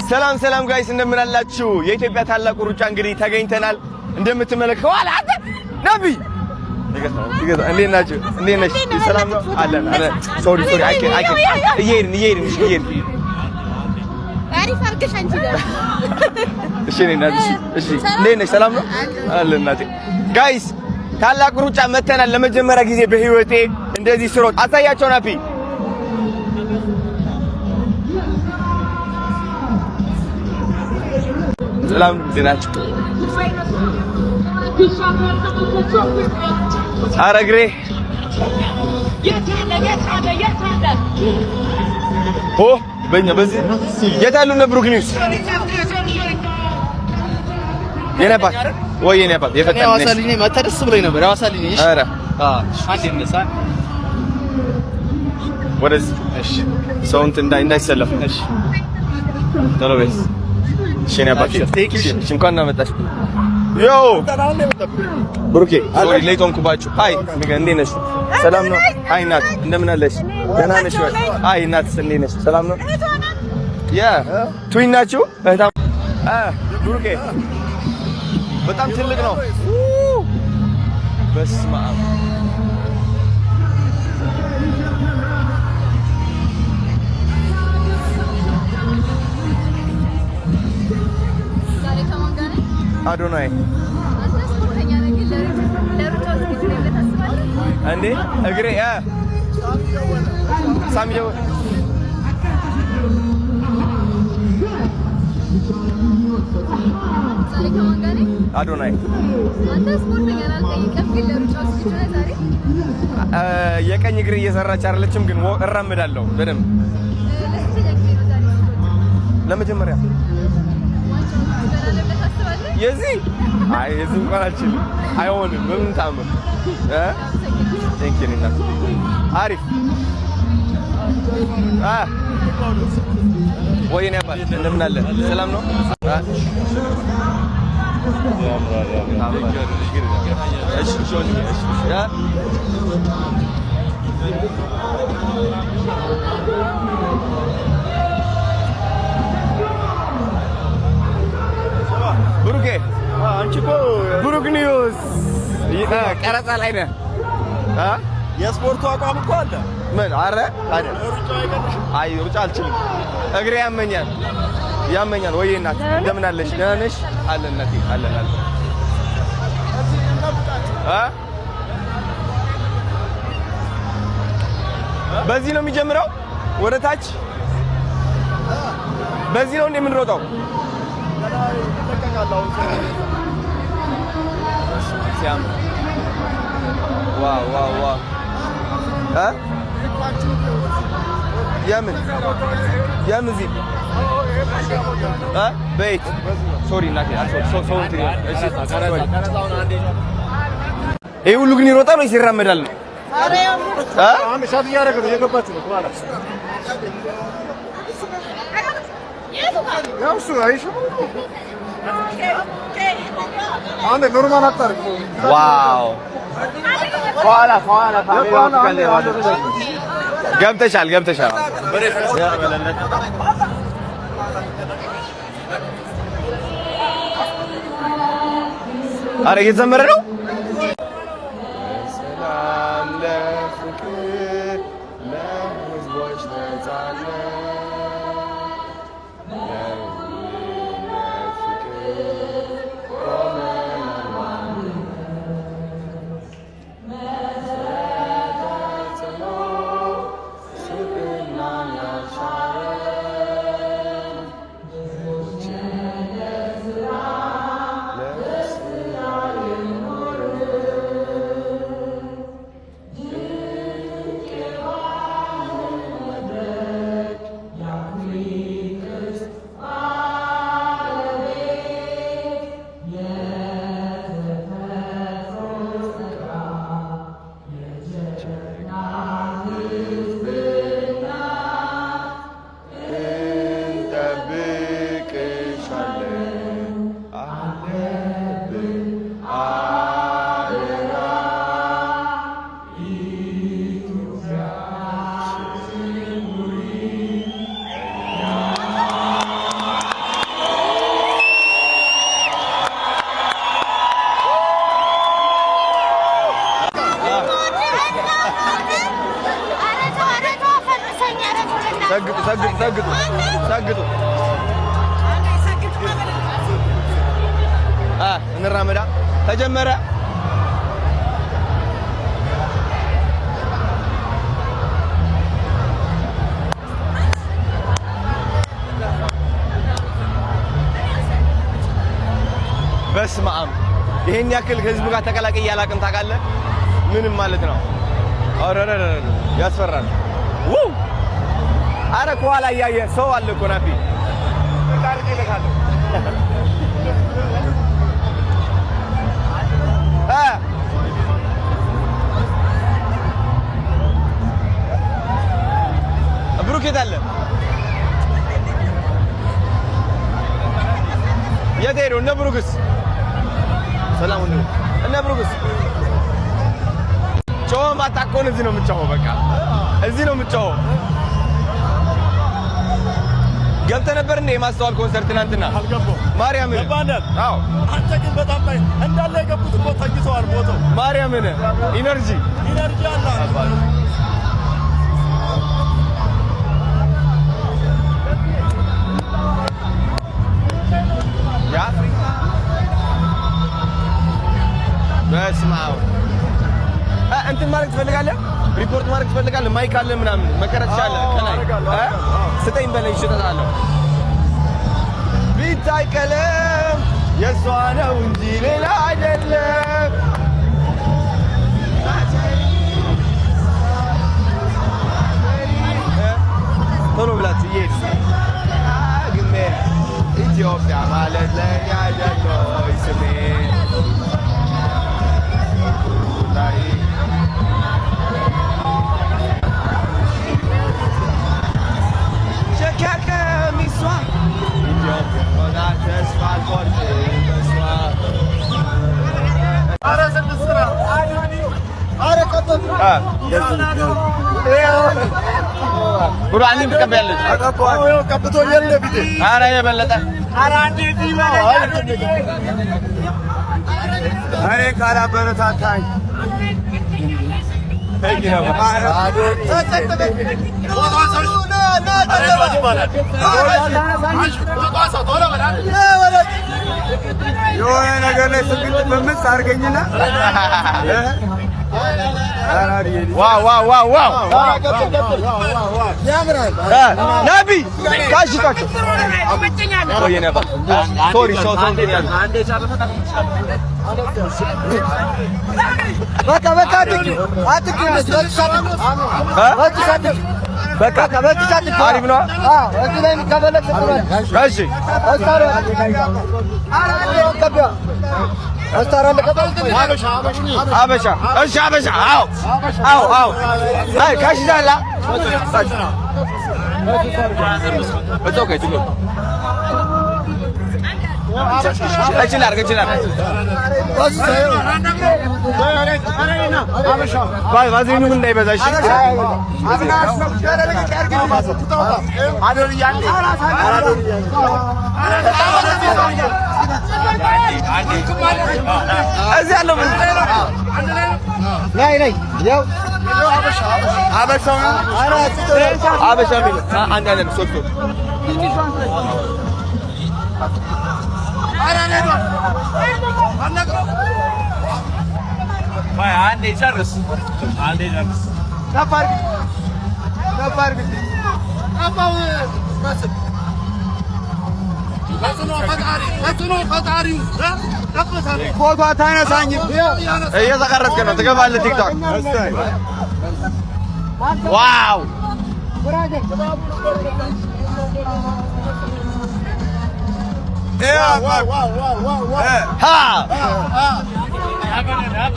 ሰላም ጋይስ እንደምን አላችሁ? የኢትዮጵያ ታላቁ ሩጫ እንግዲህ ተገኝተናል። እንደምትመለከቱ አላተ ነቢ እንዴት ናችሁ? እንዴት ነሽ? ሰላም ነው አለን። ሶሪ እየሄድን አሪፍ አድርገሽ አንቺ ደግሞ እሺ እንዴት ነሽ? ሰላም ነው አለን። እናቴ ጋይስ ታላቁ ሩጫ መተናል። ለመጀመሪያ ጊዜ በህይወቴ እንደዚህ ስሮጥ አሳያቸው ናፒ ሰላም ዲናችሁ አረግሬ ኦ በእኛ በዚህ የታሉ ነው ብሩክ ኒውስ የነባት ወይ የነባት የፈጠነ ዋሳልኝ መተደስ ብሎኝ ነበር ዋሳልኝ እሺ አረ አንዴ ነሳ ወደዚህ እሺ ሰውንት እንዳይሰለፍ እሺ ተለበስ እሺ ነባት እሺ እንኳን እናመጣሽ ዮ ብሩኬ ሶሪ ሌት ሆንኩባችሁ ሃይ እንዴት ነሽ ሰላም ነው ሃይ ናት እንደምን አለሽ ደህና ነሽ ወይ ሃይ ናት እንዴት ነሽ ሰላም ነው ያ ትዊን ናችሁ በጣም ብሩኬ በጣም ትልቅ ነው በስመ አብ አዶናይ እንዴ እግሬ ሳሚ ደው አዶናይ አንተ ስፖርተኛ አልጠይቀም ግን ለሩጫው ዝግጁ ነህ ዛሬ የቀኝ እግሬ እየሰራች አይደለችም ግን እራመዳለሁ በደንብ ለመጀመሪያ የዚህ አይ የዚህ እንኳን አልችልም አይሆንም በምን ታምር ቴንክ ዩ ኒና አሪፍ ወይኔ አባል እንደምን አለ ሰላም ነው እሺ ጆኒ ያ ብሩኬ አንቺ እኮ ብሩክ ኒውስ ቀረጻ ላይ ነህ የስፖርቱ አቋም እኮ አለ ምን አረ ታዲያ አይ ሩጫ አልችልም እግሬ ያመኛል ወይ እናት እንደምን አለሽ ደህና ነሽ አለ እናቴ አለን በዚህ ነው የሚጀምረው ወደ ታች በዚህ ነው እንደምንሮጠው ሲያም ዋው የምን እዚህ በይት ሶሪ እናቴ ሶንት ይሄ ሁሉ ግን ይሮጣል ወይስ ይራመዳል ነው አንድ ሻት እያደረገ ነው የገባችሁ ነው በኋላ ያው እሱ አይሽ አንዴ ኖርማል አጣርኩ ዋው ኋላ ገብተሻል አረ እየተዘመረ ነው ሰላም ለፍቅር ለህዝቦች ነፃነት ሰግጡ እንራመዳ ተጀመረ በስመ አብ ይሄን ያክል ህዝብ ጋር ተቀላቀይ ያላቅም ታውቃለህ ምንም ማለት ነው አረረረ ያስፈራል ዋው አረ ከኋላ ያየ ሰው አለ እኮ ናቢ ታርቀ ይለካል ብሩኬት አለ የት ሄዱ እነ ብሩክስ ሰላም ወንድም እነ ብሩክስ ጮኸ ማታውቀውን እዚህ ነው የምትጮኸው በቃ እዚህ ነው የምትጮኸው ገብተህ ነበር እንደ የማስተዋል ኮንሰርት ትናንትና አልገባሁም ማርያምን አዎ አንተ ግን በጣም ላይ እንዳለ የገቡት እኮ ተኝተዋል ቦታው ማርያምን ኢነርጂ አለ የአፍሪካ በስመ አብ እንትን ማድረግ ትፈልጋለህ ሪፖርት ማድረግ ትፈልጋለህ ማይክ አለ ምናምን መቀረጽ ይችላል ከላይ ስጠኝ በለኝ እሸጥሃለሁ ቢታይ ቀለም የእሷ ነው እንጂ ሌላ አይደለም ቶሎ ብላችሁ እየሄድን ግሜ ኢትዮጵያ ማለት ለእኔ አይደለም ስሜ ቁርአንን ትቀበያለች ቀብቶ የለ ቢቴ አረ የበለጠ አረ እንዴት ይበላል አሬ ካላበረታታኝ የሆነ ነገር ላይ ስግጥ በምስ አድርገኝና ዋው ያምራል ነቢ ካሽታቸው ሶሪ በቃ አሪፍ ነው እሺ አበሻ እሺ አበሻ አዎ አይ ካሽዳላ በቶከ ትሉ እችላል ባይ ባዚኑ ምን እንዳይበዛ እሺ እዚህ ያለው ምን ላይ ያው አበሻ ምን አንድ አይነት ሶስት አንዴ ጨርስ ነበር ፎቶ አታነሳኝም እየተቀረጽክ ነው ትገባለህ ቲክቶክ ዋው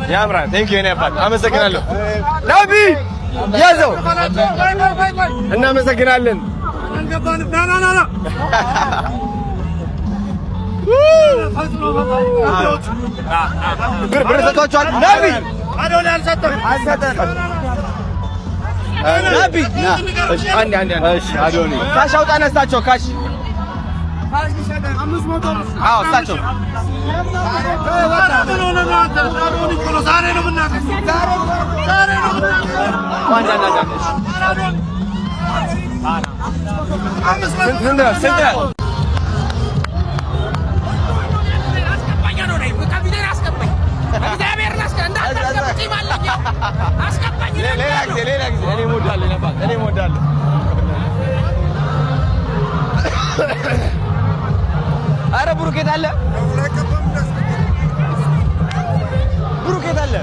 ያምራል ቴንክ ዩ እኔ አባት አመሰግናለሁ ነቢ ያዘው እናመሰግናለን ብር ሰጥቷቸዋል ነቢ ነቢ አንድ እሺ አዶኒ ካሽ አውጣ ነስታቸው ካሽ አዎ እሳቸው ስንት ነው? ሌላ ጊዜ እኔ እሞዳለሁ። ኧረ ብሩክ የት አለ? ብሩክ የት አለ?